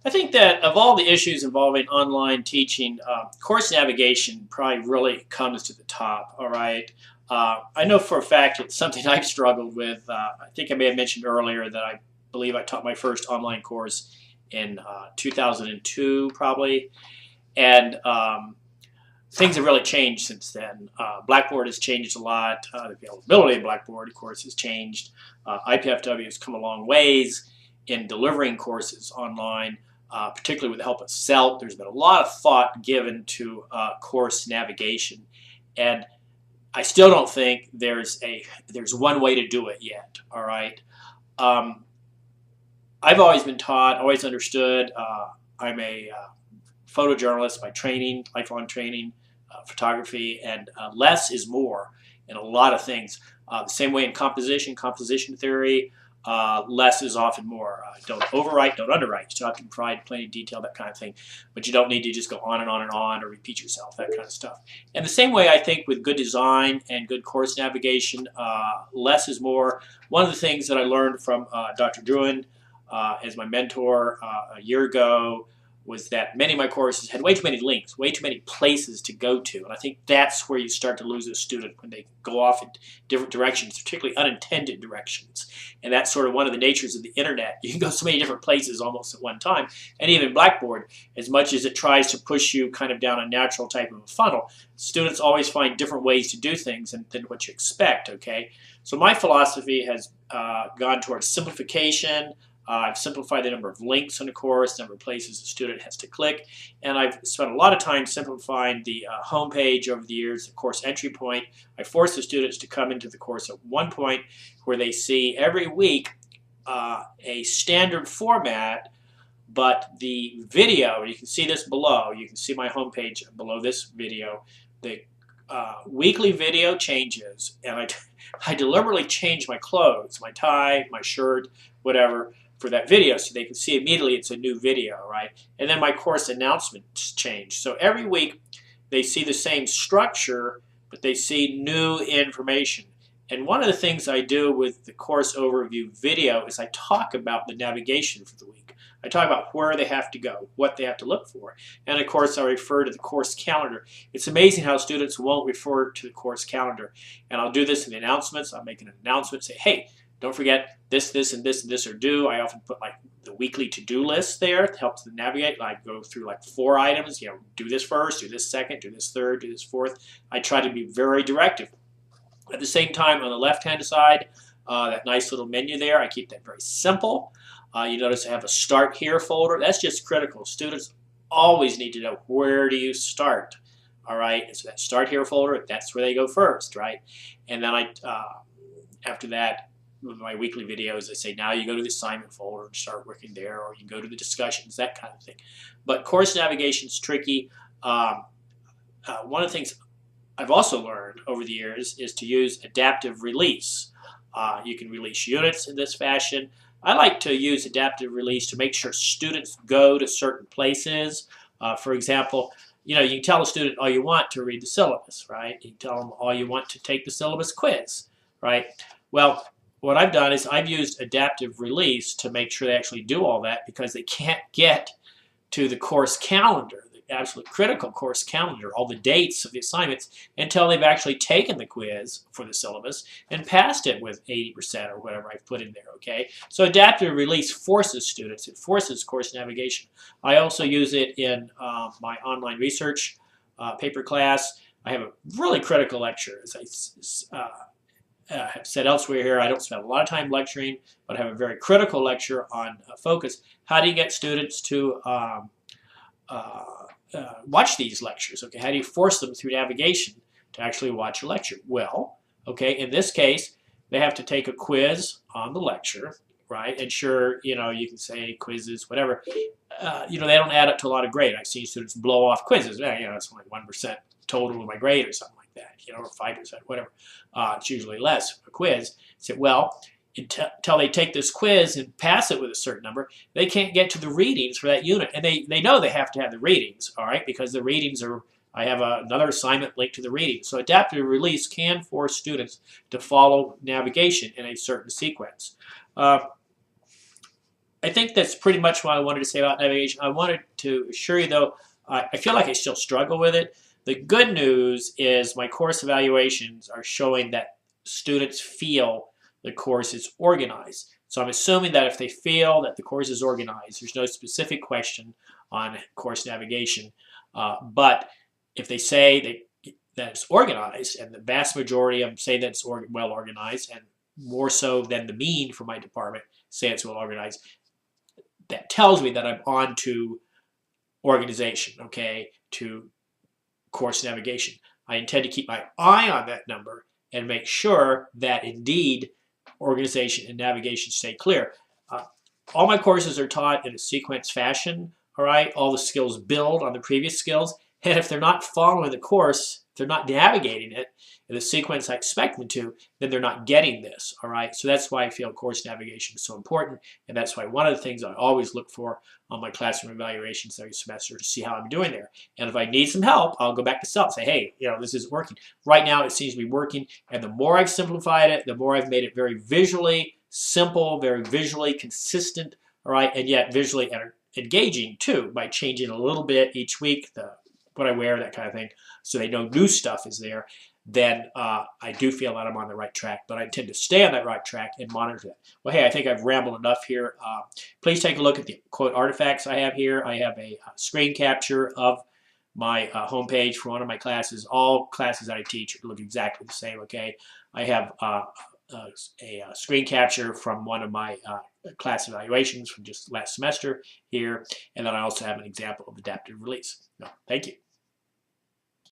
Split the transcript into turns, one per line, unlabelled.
I think that of all the issues involving online teaching, course navigation probably really comes to the top. All right. I know for a fact it's something I've struggled with. I think I may have mentioned earlier that I believe I taught my first online course in 2002, probably. And things have really changed since then. Blackboard has changed a lot. The availability of Blackboard, of course, has changed. IPFW has come a long ways in delivering courses online, particularly with the help of CELT. There's been a lot of thought given to course navigation, and I still don't think there's one way to do it yet. All right. Um, I've always been taught, always understood. I'm a photojournalist by training, lifelong training, photography, and less is more in a lot of things. The same way in composition theory, less is often more. Don't overwrite, don't underwrite. You still have to provide plenty of detail, that kind of thing. But you don't need to just go on and on and on or repeat yourself, that kind of stuff. And the same way I think with good design and good course navigation, less is more. One of the things that I learned from Dr. Druin as my mentor a year ago was that many of my courses had way too many links, way too many places to go to. And I think that's where you start to lose a student when they go off in different directions, particularly unintended directions. And that's sort of one of the natures of the internet. You can go so many different places almost at one time. And even Blackboard, as much as it tries to push you kind of down a natural type of a funnel, students always find different ways to do things than what you expect, okay? So my philosophy has gone towards simplification. I've simplified the number of links in the course, the number of places the student has to click, and I've spent a lot of time simplifying the homepage over the years, the course entry point. I force the students to come into the course at one point where they see every week a standard format, but the video, you can see this below, you can see my homepage below this video, the weekly video changes, and I deliberately change my clothes, my tie, my shirt, whatever, for that video so they can see immediately it's a new video, right? And then my course announcements change. So every week they see the same structure, but they see new information. And one of the things I do with the course overview video is I talk about the navigation for the week. I talk about where they have to go, what they have to look for. And of course I refer to the course calendar. It's amazing how students won't refer to the course calendar. And I'll do this in the announcements. I'll make an announcement, say, hey, don't forget this, this, and this, and this are due. I often put like the weekly to-do list there to help them navigate. I go through like 4 items, you know, do this first, do this second, do this third, do this fourth. I try to be very directive. At the same time, on the left-hand side, that nice little menu there, I keep that very simple. You notice I have a Start Here folder. That's just critical. Students always need to know, where do you start? All right, and so that Start Here folder, that's where they go first, right? And then after that, with my weekly videos, I say, now you go to the assignment folder and start working there, or you go to the discussions, that kind of thing. But course navigation is tricky. One of the things I've also learned over the years is to use adaptive release. You can release units in this fashion. I like to use adaptive release to make sure students go to certain places. For example, you know, you can tell a student all you want to read the syllabus, right? You can tell them all you want to take the syllabus quiz, right? Well, what I've done is I've used adaptive release to make sure they actually do all that, because they can't get to the course calendar, the absolute critical course calendar, all the dates of the assignments, until they've actually taken the quiz for the syllabus and passed it with 80% or whatever I've put in there, okay? So adaptive release forces students, it forces course navigation. I also use it in my online research paper class. I have a really critical lecture, as I have said elsewhere here. I don't spend a lot of time lecturing, but I have a very critical lecture on focus. How do you get students to watch these lectures? Okay, how do you force them through navigation to actually watch a lecture? Well, okay, in this case, they have to take a quiz on the lecture, right? And sure, you know, you can say quizzes, whatever. You know, they don't add up to a lot of grade. I've seen students blow off quizzes. You know, it's only 1% total of my grade or something like that, you know, or 5%, whatever. It's usually less, a quiz. Say, well, until they take this quiz and pass it with a certain number, they can't get to the readings for that unit. And they know they have to have the readings, all right, because the readings are, I have another assignment linked to the readings. So adaptive release can force students to follow navigation in a certain sequence. I think that's pretty much what I wanted to say about navigation. I wanted to assure you, though, I feel like I still struggle with it. The good news is my course evaluations are showing that students feel the course is organized. So I'm assuming that if they feel that the course is organized, there's no specific question on course navigation. But if they say that it's organized, and the vast majority of them say that it's well organized, and more so than the mean for my department say it's well organized, that tells me that I'm on to organization, okay, to course navigation. I intend to keep my eye on that number and make sure that indeed organization and navigation stay clear. All my courses are taught in a sequence fashion, all right? All the skills build on the previous skills, and if they're not following the course, if they're not navigating it in the sequence I expect them to, then they're not getting this, all right? So that's why I feel course navigation is so important, and that's why one of the things I always look for on my classroom evaluations every semester to see how I'm doing there. And if I need some help, I'll go back to SELF and say, hey, this isn't working. Right now it seems to be working, and the more I've simplified it, the more I've made it very visually simple, very visually consistent, all right, and yet visually engaging too, by changing a little bit each week, what I wear, that kind of thing, so they know new stuff is there, then I do feel that I'm on the right track. But I intend to stay on that right track and monitor that. Well, hey, I think I've rambled enough here. Please take a look at the quote artifacts I have here. I have a screen capture of my homepage for one of my classes. All classes that I teach look exactly the same, okay? I have a screen capture from one of my class evaluations from just last semester here, and then I also have an example of adaptive release. Thank you.